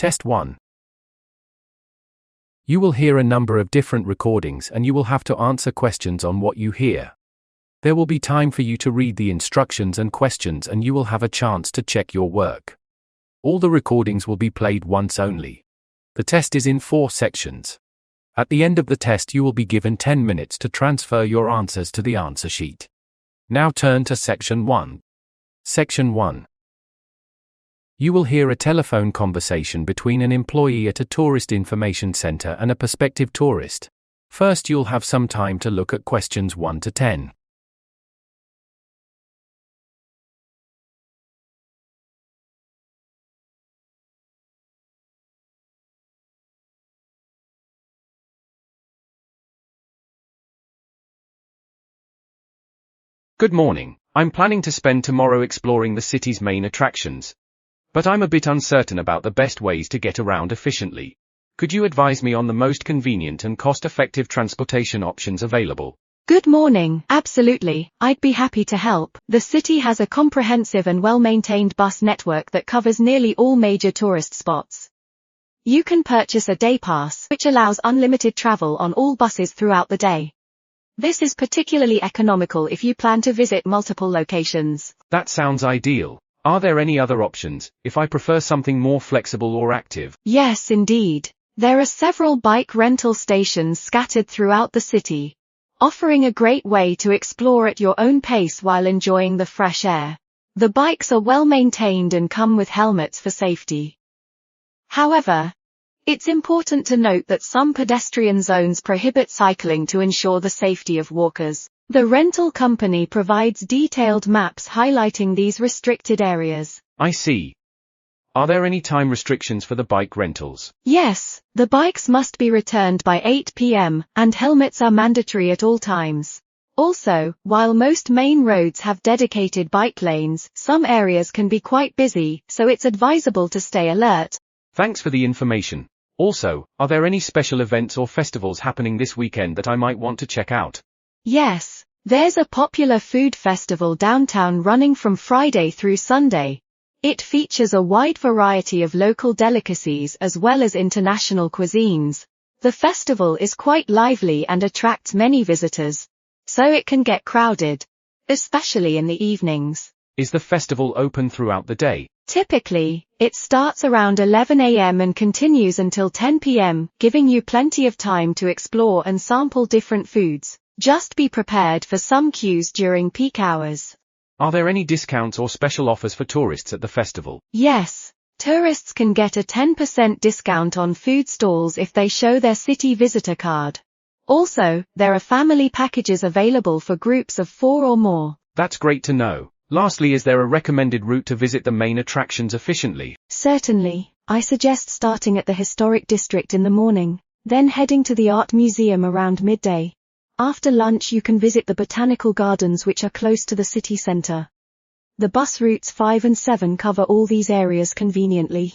Test 1. You will hear a number of different recordings and you will have to answer questions on what you hear. There will be time for you to read the instructions and questions and you will have a chance to check your work. All the recordings will be played once only. The test is in 4 sections. At the end of the test you will be given 10 minutes to transfer your answers to the answer sheet. Now turn to Section 1. Section 1. You will hear a telephone conversation between an employee at a tourist information center and a prospective tourist. First you'll have some time to look at questions 1 to 10. Good morning. I'm planning to spend tomorrow exploring the city's main attractions. But I'm a bit uncertain about the best ways to get around efficiently. Could you advise me on the most convenient and cost-effective transportation options available? Good morning. Absolutely. I'd be happy to help. The city has a comprehensive and well-maintained bus network that covers nearly all major tourist spots. You can purchase a day pass, which allows unlimited travel on all buses throughout the day. This is particularly economical if you plan to visit multiple locations. That sounds ideal. Are there any other options, if I prefer something more flexible or active? Yes, indeed. There are several bike rental stations scattered throughout the city, offering a great way to explore at your own pace while enjoying the fresh air. The bikes are well maintained and come with helmets for safety. However, it's important to note that some pedestrian zones prohibit cycling to ensure the safety of walkers. The rental company provides detailed maps highlighting these restricted areas. I see. Are there any time restrictions for the bike rentals? Yes, the bikes must be returned by 8 p.m., and helmets are mandatory at all times. Also, while most main roads have dedicated bike lanes, some areas can be quite busy, so it's advisable to stay alert. Thanks for the information. Also, are there any special events or festivals happening this weekend that I might want to check out? Yes, there's a popular food festival downtown running from Friday through Sunday. It features a wide variety of local delicacies as well as international cuisines. The festival is quite lively and attracts many visitors, so it can get crowded, especially in the evenings. Is the festival open throughout the day? Typically, it starts around 11 a.m. and continues until 10 p.m., giving you plenty of time to explore and sample different foods. Just be prepared for some queues during peak hours. Are there any discounts or special offers for tourists at the festival? Yes, tourists can get a 10% discount on food stalls if they show their city visitor card. Also, there are family packages available for groups of 4 or more. That's great to know. Lastly, is there a recommended route to visit the main attractions efficiently? Certainly. I suggest starting at the historic district in the morning, then heading to the art museum around midday. After lunch you can visit the botanical gardens which are close to the city center. The bus routes 5 and 7 cover all these areas conveniently.